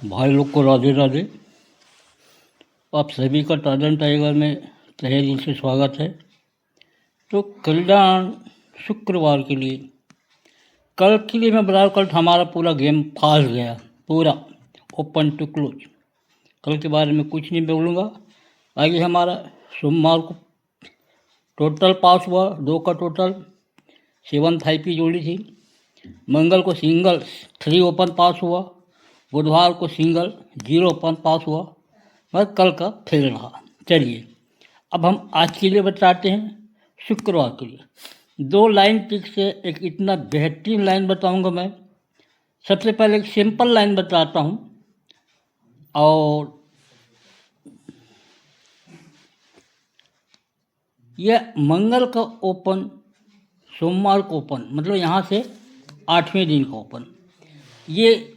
भाई लोग को राधे राधे। आप सभी का टाइडन टाइगर में तहे दिल से स्वागत है। तो कल्याण शुक्रवार के लिए कल के लिए मैं बता, कल हमारा पूरा गेम फास गया, पूरा ओपन टू क्लोज। कल के बारे में कुछ नहीं बोलूँगा। आगे हमारा सोमवार को टोटल पास हुआ, 2 का टोटल 7-5 की जोड़ी थी। मंगल को सिंगल 3 ओपन पास हुआ। बुधवार को सिंगल 0 ओपन पास हुआ, मगर कल का फेल रहा। चलिए अब हम आज के लिए बताते हैं शुक्रवार के लिए। 2 लाइन ट्रिक से एक इतना बेहतरीन लाइन बताऊंगा मैं। सबसे पहले एक सिंपल लाइन बताता हूँ, और यह मंगल का ओपन, सोमवार को ओपन, मतलब यहाँ से 8वें दिन का ओपन। ये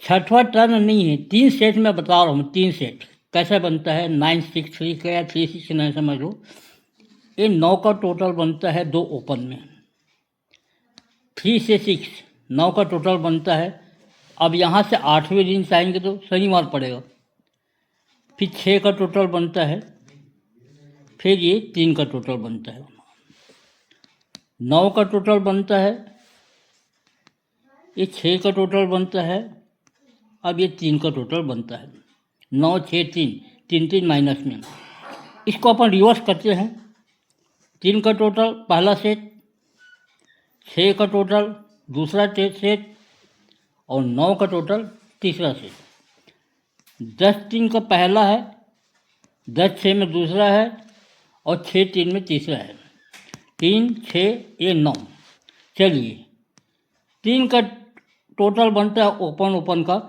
6वां टर्न नहीं है, 3 सेट में बता रहा हूँ। 3 सेट कैसे बनता है, 9-6-3 का या 3-6-9 समझ लो। ये 9 का टोटल बनता है 2 ओपन में। 3 से 6 9 का टोटल बनता है। अब यहाँ से 8वें दिन से आएंगे तो शनिवार पड़ेगा। फिर 6 का टोटल बनता है, फिर ये 3 का टोटल बनता है, 9 का टोटल बनता है, ये 6 का टोटल बनता है। अब ये 3 का टोटल बनता है। 9 6 3 3 3 माइनस में इसको अपन रिवर्स करते हैं। 3 का टोटल पहला सेट, 6 का टोटल दूसरा सेट, और 9 का टोटल तीसरा सेट। 10-3 का पहला है, 10-6 में दूसरा है, और 6-3 में तीसरा है। 3 6 ये 9। चलिए 3 का टोटल बनता है ओपन ओपन का,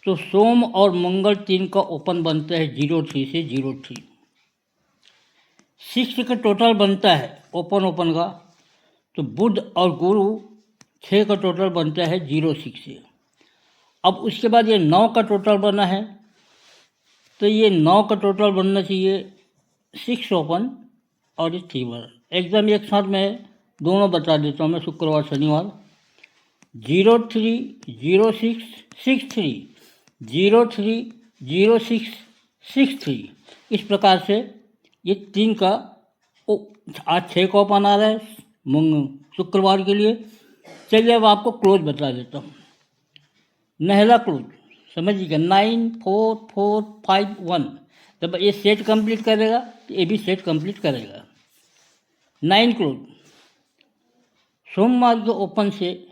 तो सोम और मंगल 3 का ओपन बनता है 0-3 से 0-3। 6 का टोटल बनता है ओपन ओपन का, तो बुध और गुरु 6 का टोटल बनता है 0-6 से। अब उसके बाद ये 9 का टोटल बना है, तो ये 9 का टोटल बनना चाहिए 6 ओपन और ये 3 वन। एकदम एक साथ मैं दोनों बता देता हूँ मैं, शुक्रवार शनिवार। 0-3 0-6 6-3 0-3 0-6 6-3। इस प्रकार से ये 3 का आज 6 का ओपन आ रहा है शुक्रवार के लिए। चलिए अब आपको क्लोज बता देता हूँ। नहला क्लोज समझिएगा, 9 4 4 5 1। जब ये सेट कंप्लीट करेगा तो ये भी सेट कंप्लीट करेगा। 9 क्लोज सोमवार के ओपन से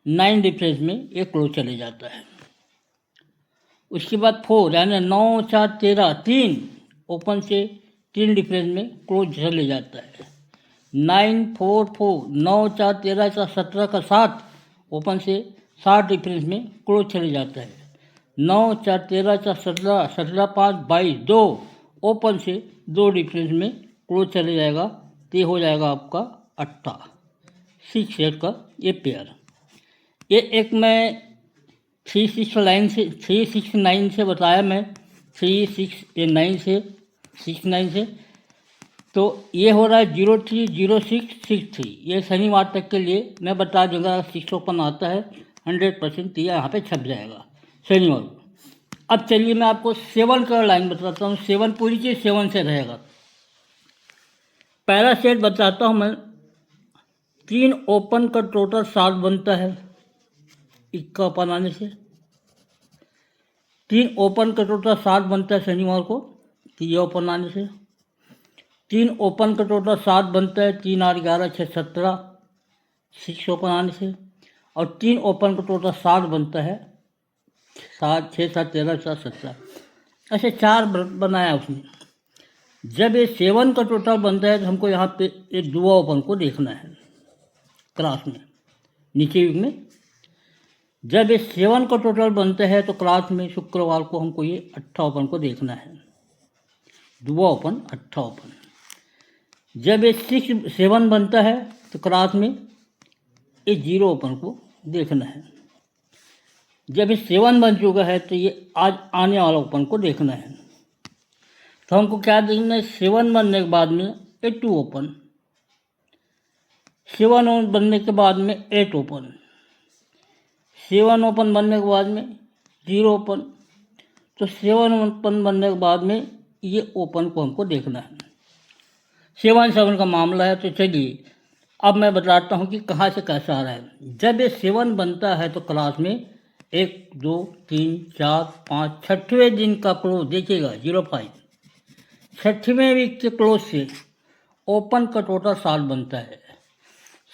9 डिफरेंस में ये क्लोज चले जाता है। उसके बाद 4 यानी 9 4 13 3 ओपन से 3 डिफरेंस में क्लोज चले जाता है। 9 4 4 9 4 13 4 17 का 7 ओपन से 7 डिफरेंस में क्लोज चले जाता है। 9 4 13 4 17 17 5 22 2 ओपन से 2 डिफरेंस में क्लोज चले जाएगा, तो ये हो जाएगा आपका 8 6 सेट का ये पेयर। ये एक मैं 3-6-9 से बताया मैं, 3-6-9 से 6-9 से। तो ये हो रहा है 0-3 0-6 6-3। ये शनिवार तक के लिए मैं बता दूंगा। 6 ओपन आता है 100% यहाँ पे छप जाएगा शनिवार को। अब चलिए मैं आपको 7 का लाइन बताता हूँ। 7 पूरी चीज़ 7 से रहेगा। पहला सेट बताता हूँ मैं। 3 ओपन का टोटल 7 बनता है इक्का ओपन आने से। 3 ओपन का टोटल 7 बनता है शनिवार को, तो ये ओपन आने से। 3 ओपन का टोटल 7 बनता है 3 8 11 6 17 6 ओपन आने से। और 3 ओपन का टोटल 7 बनता है 7 6 7 13 4 17। ऐसे 4 बनाया उसने। जब ये 7 का टोटल बनता है तो हमको यहाँ पे एक दुआ ओपन को देखना है क्लास में, नीचे युग में। जब ये 7 का टोटल बनता है तो क्लास में शुक्रवार को हमको ये 8 ओपन को देखना है, दुआ ओपन 8 ओपन। जब ये 7 बनता है तो क्लास में ये 0 ओपन को देखना है। जब ये 7 बन चुका है तो ये आज आने वाला ओपन को देखना है। तो हमको क्या देखना है, 7 बनने के बाद में ये 2 ओपन, 7 बनने के बाद में 8 ओपन, 7 ओपन बनने के बाद में 0 ओपन, तो 7 ओपन बनने के बाद में ये ओपन को हमको देखना है। 7 का मामला है। तो चलिए अब मैं बताता हूँ कि कहाँ से कैसा आ रहा है। जब ये 7 बनता है तो क्लास में 1 2 3 4 5 छठवें दिन का क्लोज देखिएगा 05, छठवें वीक के क्लोज से ओपन का टोटल 7 बनता है।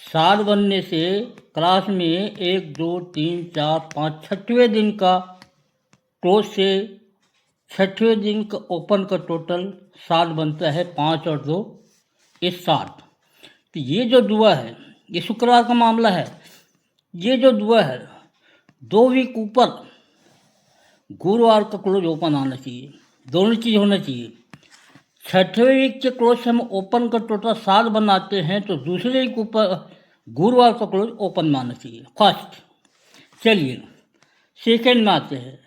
7 बनने से क्लास में 1 2 3 4 5 छठवें दिन का क्लोज से छठवें दिन का ओपन का टोटल 7 बनता है। 5 और 2 ये 7। तो ये जो दुआ है ये शुक्रवार का मामला है। ये जो दुआ है 2 वीक ऊपर गुरुवार का क्लोज ओपन आना चाहिए, दोनों चीज़ होना चाहिए। छठवें वीक के क्लोज से हम ओपन का टोटल 7 बनाते हैं, तो दूसरे वीक ऊपर गुरुवार का क्लोज ओपन मानना चाहिए फर्स्ट। चलिए सेकेंड में आते हैं।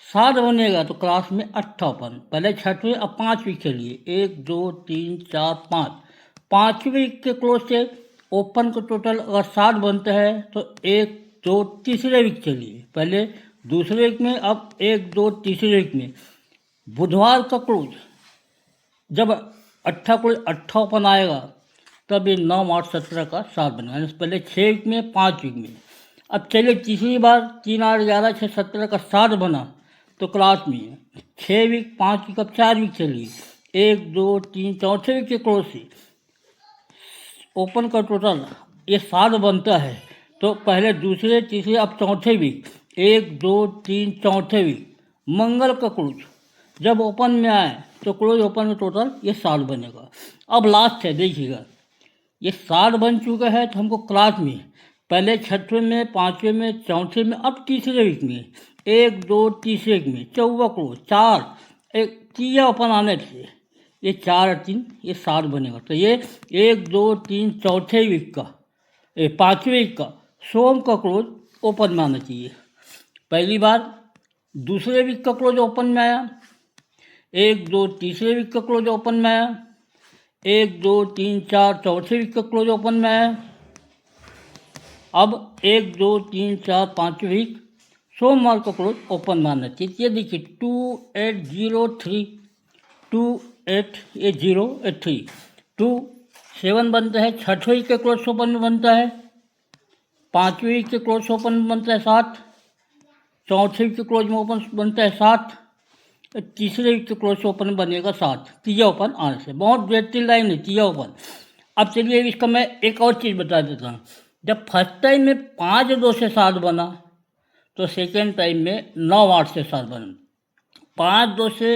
7 बनेगा तो क्लास में 8 ओपन, पहले छठवें अब 5 वीक चलिए 1 2 3 4 5, 5वें वीक के क्लोज से ओपन का टोटल अगर 7 बनता है तो 1 2 तीसरे वीक चलिए, पहले दूसरे वीक में अब 1 2 तीसरे वीक में बुधवार का क्लोज जब 8 क्लोज 8 ओपन आएगा तब ये 9 8 17 का 7 बनेगा, यानी पहले 6 वीक में 5 वीक में। अब चलिए तीसरी बार 3 8 11 6 17 का 7 बना तो क्लास में 6 वीक 5 वीक अब 4 वीक चलिए 1 2 3 चौथे वीक के क्लोज से ओपन का टोटल ये 7 बनता है, तो पहले दूसरे तीसरे अब चौथे वीक 1 2 3 चौथे वीक मंगल का क्लोज जब ओपन में आए तो क्लोज ओपन में टोटल ये 7 बनेगा। अब लास्ट है देखिएगा, ये 7 बन चुका है तो हमको क्लास में पहले छठवें में 5वें में चौथे में अब तीसरे वीक में 1 2 तीसरे वीक में चौवा क्लोज 4 एक तीया ओपन आने से ये 4 और 3 ये 7 बनेगा। तो ये 1 2 3 चौथे वीक का 5वें वीक का सोम का क्लोज ओपन में आना चाहिए। पहली बार दूसरे वीक का क्लोज ओपन में आया, 1 2 तीसरे वीक का क्लोज ओपन में आया, 1 2 3 4 चौथे वीक का क्लोज ओपन में आया। अब 1 2 3 4 5 वीक सोमवार का क्लोज ओपन में आना चाहिए। ये देखिए 2 8 0 3 2 8 ये 0 8 3 2 7 बनता है। छठवें वीक के क्लोज ओपन में बनता है, 5वें वीक के क्लोज ओपन में बनता है 7, चौथे वीक के क्लोज में ओपन बनता है 7, तीसरे वीक के क्लोज ओपन में बनेगा 7 तीया ओपन आने से। बहुत बेहतरीन लाइन है तीया ओपन। अब चलिए इसका मैं एक और चीज़ बता देता हूँ। जब फर्स्ट टाइम में 5 2 से 7 बना तो सेकेंड टाइम में 9 8 से 7 बना, 5 2 से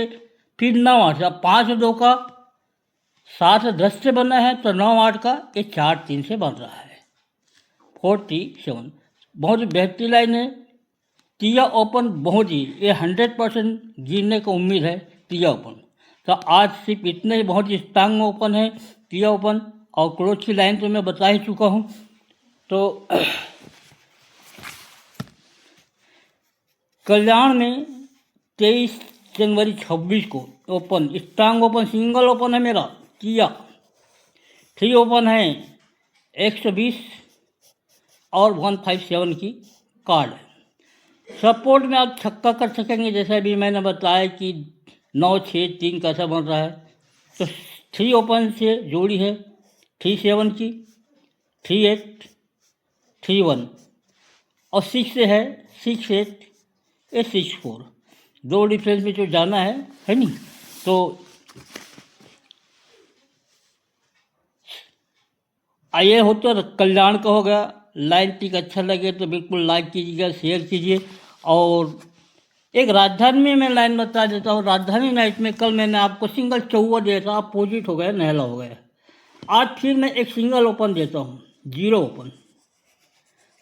फिर 9 8 से, 5 2 का 7 10 से बना है तो 9 8 का ये 4 3 से बन रहा है 47। बहुत ही बेहतरीन लाइन है तीया ओपन। बहुत ही ये 100% गिरने का उम्मीद है तीया ओपन। तो आज सिर्फ इतने ही बहुत ही स्ट्रांग ओपन है तीया ओपन, और क्लोज की लाइन तो मैं बता ही चुका हूँ। तो कल्याण में 23 जनवरी 26 को open strong open single open है मेरा किया, 3 ओपन है 120 और 157 की कार्ड है। सपोर्ट में आप छक्का कर सकेंगे, जैसा अभी मैंने बताया कि 9 6 3 कैसा बन रहा है। तो 3 ओपन से जोड़ी है 3 7 की 3 8 3 1 और 6 से है 6 8 ये 6 4, 2 डिफरेंस में जो जाना है नहीं। तो आइए हो तो कल्याण का हो गया। लाइन टिक अच्छा लगे तो बिल्कुल लाइक कीजिएगा, शेयर कीजिए। और एक राजधानी में मैं लाइन बता देता हूँ। राजधानी नाइट में कल मैंने आपको सिंगल 14 दिया था, अपोजिट हो गया, नहला हो गया। आज फिर मैं एक सिंगल ओपन देता हूँ 0 ओपन।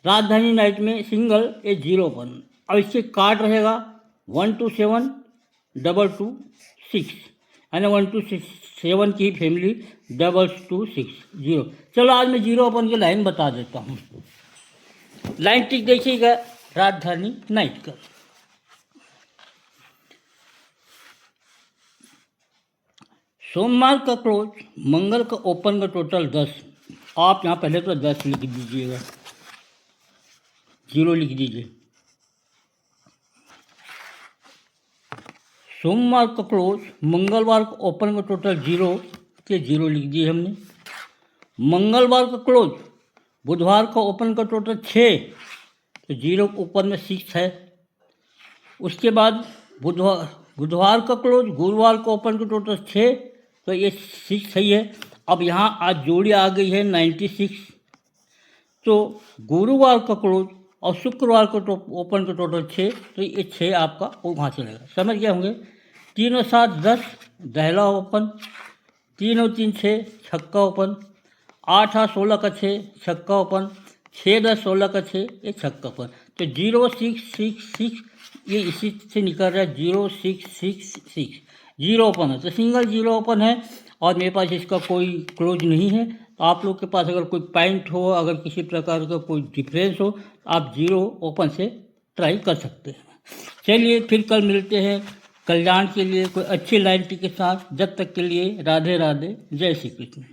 राजधानी नाइट में सिंगल ये 0 ओपन। अब इसके कार्ड रहेगा 1 2 7 2 2 6, यानी 1 2 7 की फैमिली 2 2 6 0। चलो आज मैं 0 ओपन की लाइन बता देता हूँ। लाइन टिक देखिएगा राजधानी नाइट का। सोमवार का क्लोज, मंगल का ओपन का टोटल 10। आप यहाँ पहले तो 10 लिख दीजिएगा। जीरो लिख दीजिए। सोमवार का क्लोज, मंगलवार को ओपन का टोटल जीरो के जीरो लिख दिए हमने। मंगलवार का क्लोज, बुधवार का ओपन का टोटल 6, तो जीरो के ऊपर में 6 है। उसके बाद बुधवार का क्लोज, गुरुवार का ओपन का टोटल 6, तो ये 6 सही है। अब यहाँ आज जोड़ी आ गई है 96, तो गुरुवार का क्लोज और शुक्रवार को ओपन का टोटल 6, तो ये 6 आपका वहाँ चलेगा। समझ गए होंगे। 3 और 7 10, दहला ओपन। 3 और 3 6, छक्का ओपन। 8 8 16 का 6, छक्का ओपन। 6 10 16 का 6, ये छक्का ओपन। तो 0 6 6 6 ये इसी से निकल रहा है, 0 6 6 6 जीरो ओपन है, तो सिंगल जीरो ओपन है और मेरे पास इसका कोई क्लोज नहीं है। तो आप लोग के पास अगर कोई पॉइंट हो, अगर किसी प्रकार का कोई डिफरेंस हो, आप जीरो ओपन से ट्राई कर सकते हैं। चलिए फिर कल मिलते हैं कल्याण के लिए कोई अच्छी लाइन के साथ। जब तक के लिए राधे राधे, जय श्री कृष्ण।